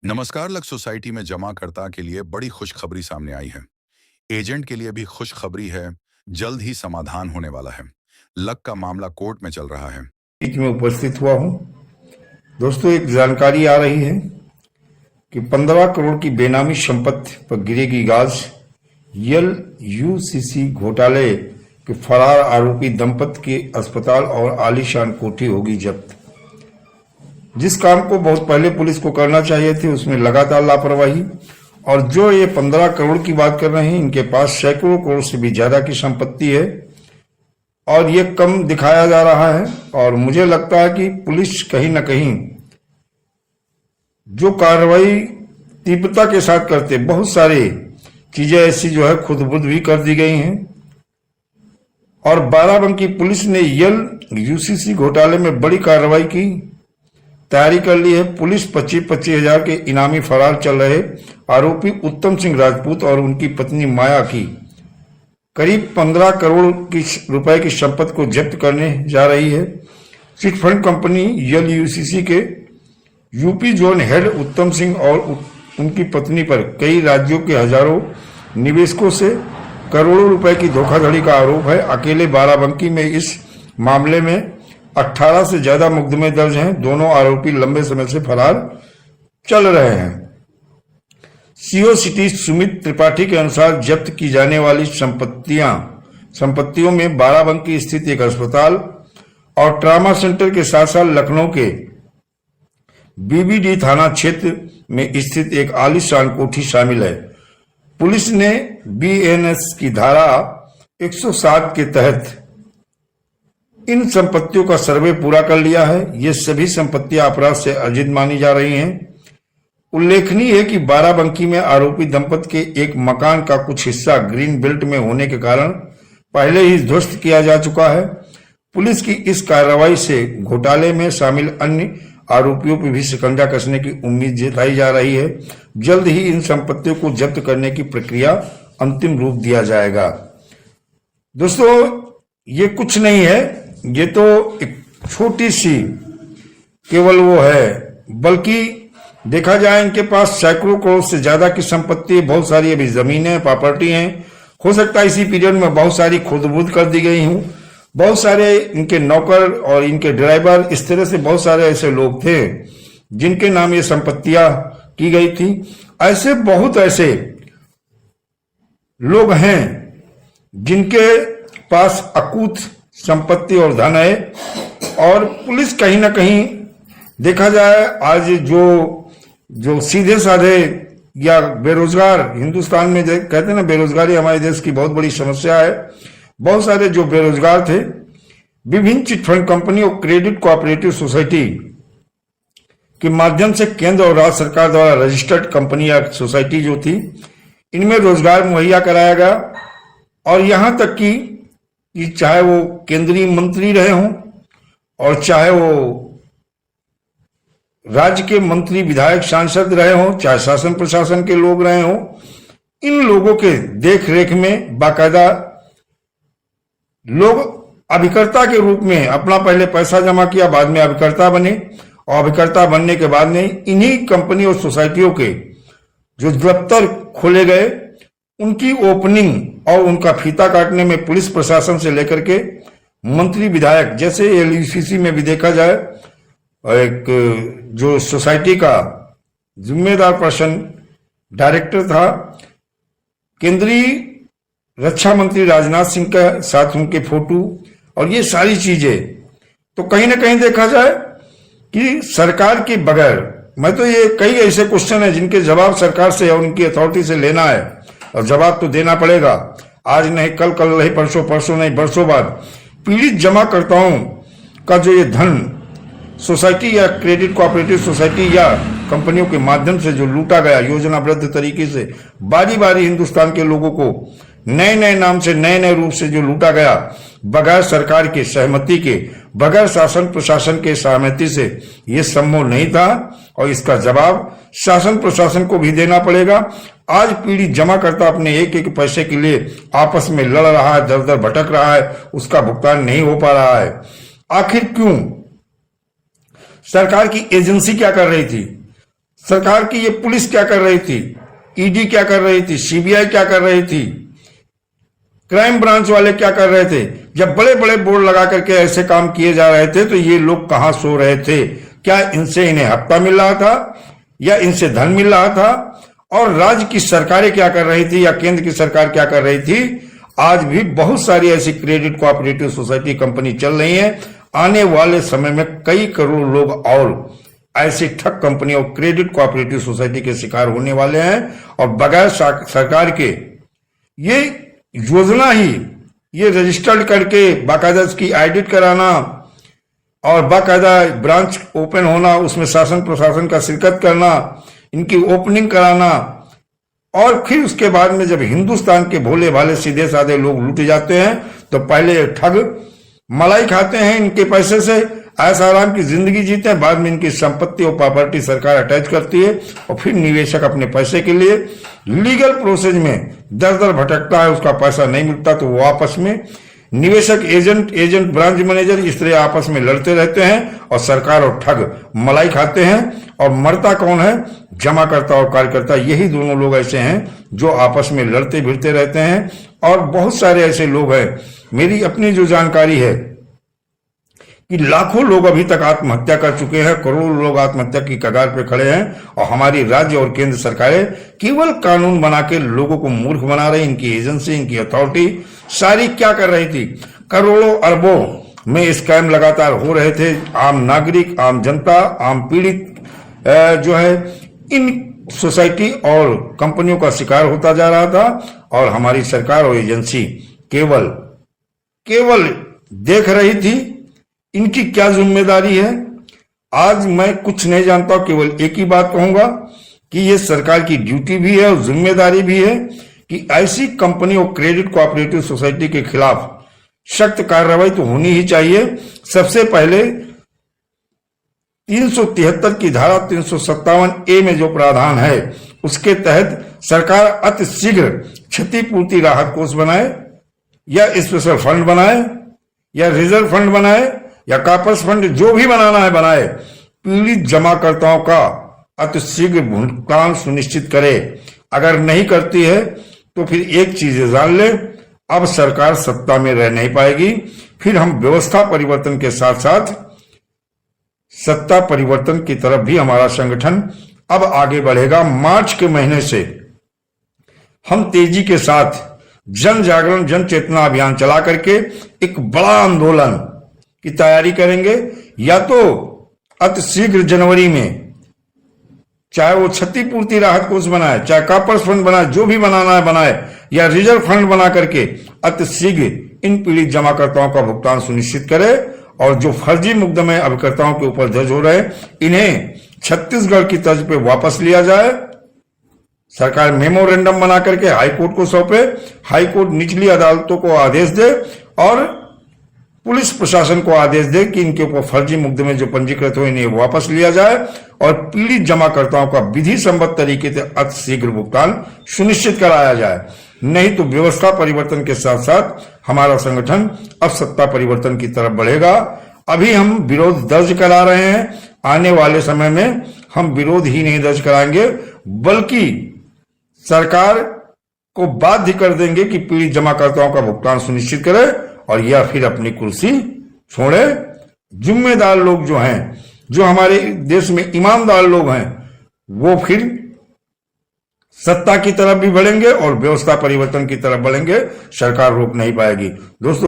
नमस्कार। Luck society में जमाकर्ता के लिए बड़ी खुशखबरी सामने आई है। एजेंट के लिए भी खुशखबरी है। जल्द ही समाधान होने वाला है। लक का मामला कोर्ट में चल रहा है। बीच में उपस्थित हुआ हूं। दोस्तों, एक जानकारी आ रही है कि 15 करोड़ की बेनामी संपत्ति पर गिरेगी गाज। यूसीसी घोटाले के फरार आरोपी दंपत्ति के अस्पताल और आलीशान कोठी होगी जब्त। जिस काम को बहुत पहले पुलिस को करना चाहिए थे, उसमें लगातार लापरवाही। और जो ये 15 करोड़ की बात कर रहे हैं, इनके पास सैकड़ों करोड़ से भी ज्यादा की संपत्ति है और ये कम दिखाया जा रहा है। और मुझे लगता है कि पुलिस कहीं ना कहीं जो कार्रवाई तीव्रता के साथ करते, बहुत सारी चीजें ऐसी जो है खुद-बुद भी कर दी गई हैं। और बाराबंकी पुलिस ने यूसीसी घोटाले में बड़ी कार्रवाई की तैयारी कर ली है। पुलिस 25-25 हजार के इनामी फरार चल रहे आरोपी उत्तम सिंह राजपूत और उनकी पत्नी माया की करीब 15 करोड़ रुपए की संपत्ति को जब्त करने जा रही है। चिटफंड कंपनी यूसीसी के यूपी जोन हेड उत्तम सिंह और उनकी पत्नी पर कई राज्यों के हजारों निवेशकों से करोड़ों रुपए की धोखाधड़ी का आरोप है। अकेले बाराबंकी में इस मामले में 18 से ज्यादा मुकदमे दर्ज हैं। दोनों आरोपी लंबे समय से फरार चल रहे हैं। सीओ सिटी सुमित त्रिपाठी के अनुसार जब्त की जाने वाली संपत्तियों में बाराबंकी स्थित एक अस्पताल और ट्रामा सेंटर के साथ साथ लखनऊ के बीबीडी थाना क्षेत्र में स्थित एक आलीशान कोठी शामिल है। पुलिस ने बीएनएस की धारा 107 के तहत इन संपत्तियों का सर्वे पूरा कर लिया है। ये सभी संपत्तियां अपराध से अर्जित मानी जा रही हैं। उल्लेखनीय है कि बाराबंकी में आरोपी दंपत्ति के एक मकान का कुछ हिस्सा ग्रीन बेल्ट में होने के कारण पहले ही ध्वस्त किया जा चुका है। पुलिस की इस कार्रवाई से घोटाले में शामिल अन्य आरोपियों पर भी शिकंजा कसने की उम्मीद जताई जा रही है। जल्द ही इन संपत्तियों को जब्त करने की प्रक्रिया अंतिम रूप दिया जाएगा। दोस्तों, ये कुछ नहीं है, ये तो एक छोटी सी केवल वो है, बल्कि देखा जाए इनके पास सैकड़ों करोड़ से ज्यादा की संपत्ति, बहुत सारी अभी जमीनें, प्रॉपर्टी हैं। हो सकता है इसी पीरियड में बहुत सारी खुद-बुद कर दी गई हूं। बहुत सारे इनके नौकर और इनके ड्राइवर, इस तरह से बहुत सारे ऐसे लोग थे जिनके नाम ये संपत्तियां की गई थी। ऐसे बहुत ऐसे लोग हैं जिनके पास अकूत संपत्ति और धन है। और पुलिस कहीं ना कहीं देखा जाए, आज जो सीधे साधे या बेरोजगार, हिंदुस्तान में कहते हैं ना, बेरोजगारी हमारे देश की बहुत बड़ी समस्या है। बहुत सारे जो बेरोजगार थे, विभिन्न चिटफंड कंपनी और क्रेडिट कोऑपरेटिव सोसाइटी के माध्यम से केंद्र और राज्य सरकार द्वारा रजिस्टर्ड कंपनी या सोसाइटी जो थी, इनमें रोजगार मुहैया कराया गया। और यहां तक कि चाहे वो केंद्रीय मंत्री रहे हों और चाहे वो राज्य के मंत्री, विधायक, सांसद रहे हों, चाहे शासन प्रशासन के लोग रहे हों, इन लोगों के देख रेख में बाकायदा लोग अभिकर्ता के रूप में अपना पहले पैसा जमा किया, बाद में अभिकर्ता बने। और अभिकर्ता बनने के बाद में इन्हीं कंपनी और सोसाइटियों के जो दफ्तर खोले गए, उनकी ओपनिंग और उनका फीता काटने में पुलिस प्रशासन से लेकर के मंत्री, विधायक, जैसे यूसीसी में भी देखा जाए, एक जो सोसाइटी का जिम्मेदार पर्सन डायरेक्टर था, केंद्रीय रक्षा मंत्री राजनाथ सिंह के साथ उनके फोटो और ये सारी चीजें, तो कहीं ना कहीं देखा जाए कि सरकार के बगैर, मैं तो ये कई ऐसे क्वेश्चन है जिनके जवाब सरकार से और उनकी अथॉरिटी से लेना है और जवाब तो देना पड़ेगा। आज नहीं कल, कल नहीं परसों, परसों नहीं बरसों बाद पीड़ित जमाकर्ताओं का जो ये धन सोसाइटी या क्रेडिट कोऑपरेटिव सोसाइटी या कंपनियों के माध्यम से जो लूटा गया योजनाबद्ध तरीके से, बारी बारी हिंदुस्तान के लोगों को नए नए नाम से, नए नए रूप से जो लूटा गया, बगैर सरकार के सहमति के, बगैर शासन प्रशासन के सहमति से, ये संभव नहीं था। और इसका जवाब शासन प्रशासन को भी देना पड़ेगा। आज पीड़ित जमाकर्ता अपने एक एक पैसे के लिए आपस में लड़ रहा है, दर दर भटक रहा है, उसका भुगतान नहीं हो पा रहा है। आखिर क्यों? सरकार की एजेंसी क्या कर रही थी? सरकार की ये पुलिस क्या कर रही थी, ईडी क्या कर रही थी, सीबीआई क्या कर रही थी, क्राइम ब्रांच वाले क्या कर रहे थे। जब बड़े बड़े बोर्ड लगा करके ऐसे काम किए जा रहे थे तो ये लोग कहां सो रहे थे? क्या इनसे इन्हें हफ्ता मिल रहा था या इनसे धन मिल रहा था? और राज्य की सरकारें क्या कर रही थी या केंद्र की सरकार क्या कर रही थी? आज भी बहुत सारी ऐसी क्रेडिट कोऑपरेटिव सोसाइटी कंपनी चल रही है। आने वाले समय में कई करोड़ लोग और ऐसी ठग कंपनी और क्रेडिट कोऑपरेटिव सोसाइटी के शिकार होने वाले हैं। और बगैर सरकार के ये योजना ही, ये रजिस्टर्ड करके बाकायदा इसकी ऑडिट कराना और बाकायदा ब्रांच ओपन होना, उसमें शासन प्रशासन का शिरकत करना, इनकी ओपनिंग कराना, और फिर उसके बाद में जब हिंदुस्तान के भोले भाले सीधे साधे लोग लूट जाते हैं तो पहले ठग मलाई खाते हैं इनके पैसे से, ऐसा आराम की जिंदगी जीते हैं, बाद में इनकी संपत्ति और प्रॉपर्टी सरकार अटैच करती है और फिर निवेशक अपने पैसे के लिए लीगल प्रोसेस में दर दर भटकता है, उसका पैसा नहीं मिलता तो वो आपस में निवेशक, एजेंट ब्रांच मैनेजर इस तरह आपस में लड़ते रहते हैं और सरकार और ठग मलाई खाते हैं। और मरता कौन है? जमाकर्ता और कार्यकर्ता। यही दोनों लोग ऐसे हैं जो आपस में लड़ते भिड़ते रहते हैं। और बहुत सारे ऐसे लोग हैं, मेरी अपनी जो जानकारी है कि लाखों लोग अभी तक आत्महत्या कर चुके हैं, करोड़ों लोग आत्महत्या की कगार पे खड़े हैं। और हमारी राज्य और केंद्र सरकारें केवल कानून बना के लोगों को मूर्ख बना रही। इनकी एजेंसी, इनकी अथॉरिटी सारी क्या कर रही थी? करोड़ों अरबों में स्कैम लगातार हो रहे थे। आम नागरिक, आम जनता, आम पीड़ित जो है इन सोसाइटी और कंपनियों का शिकार होता जा रहा था। और हमारी सरकार और एजेंसी केवल देख रही थी। इनकी क्या जिम्मेदारी है? आज मैं कुछ नहीं जानता, केवल एक ही बात कहूंगा कि ये सरकार की ड्यूटी भी है और जिम्मेदारी भी है कि ऐसी कंपनी और क्रेडिट कोऑपरेटिव सोसाइटी के खिलाफ सख्त कार्रवाई तो होनी ही चाहिए। सबसे पहले 373 की धारा 357A में जो प्रावधान है उसके तहत सरकार अति शीघ्र क्षतिपूर्ति राहत कोष बनाए या स्पेशल फंड बनाए या रिजर्व फंड बनाए या कापस फंड, जो भी बनाना है बनाए। पीड़ित जमाकर्ताओं का अतिशीघ्र भुगतान सुनिश्चित करे। अगर नहीं करती है तो फिर एक चीज जान ले, अब सरकार सत्ता में रह नहीं पाएगी। फिर हम व्यवस्था परिवर्तन के साथ साथ सत्ता परिवर्तन की तरफ भी हमारा संगठन अब आगे बढ़ेगा। मार्च के महीने से हम तेजी के साथ जन जागरण, जन चेतना अभियान चला करके एक बड़ा आंदोलन की तैयारी करेंगे। या तो अतिशीघ्र जनवरी में, चाहे वो क्षतिपूर्ति राहत कोष बनाए, चाहे कापर्स फंड बनाए, जो भी बनाना है बनाए, या रिजर्व फंड बना करके अतिशीघ्र इन पीड़ित जमाकर्ताओं का भुगतान सुनिश्चित करे। और जो फर्जी मुकदमे अभिकर्ताओं के ऊपर दर्ज हो रहे इन्हें छत्तीसगढ़ की तर्ज पे वापस लिया जाए। सरकार मेमोरेंडम बना करके हाईकोर्ट को सौंपे, हाईकोर्ट निचली अदालतों को आदेश दे और पुलिस प्रशासन को आदेश दे कि इनके ऊपर फर्जी मुकदमे जो पंजीकृत हो इन्हें वापस लिया जाए और पीड़ित जमाकर्ताओं का विधि सम्मत तरीके से अतिशीघ्र भुगतान सुनिश्चित कराया जाए। नहीं तो व्यवस्था परिवर्तन के साथ साथ हमारा संगठन अब सत्ता परिवर्तन की तरफ बढ़ेगा। अभी हम विरोध दर्ज करा रहे हैं, आने वाले समय में हम विरोध ही नहीं दर्ज कराएंगे बल्कि सरकार को बाध्य कर देंगे कि पीड़ित जमाकर्ताओं का भुगतान सुनिश्चित करे और या फिर अपनी कुर्सी छोड़े। जिम्मेदार लोग जो हैं, जो हमारे देश में ईमानदार लोग हैं, वो फिर सत्ता की तरफ भी बढ़ेंगे और व्यवस्था परिवर्तन की तरफ बढ़ेंगे। सरकार रोक नहीं पाएगी। दोस्तों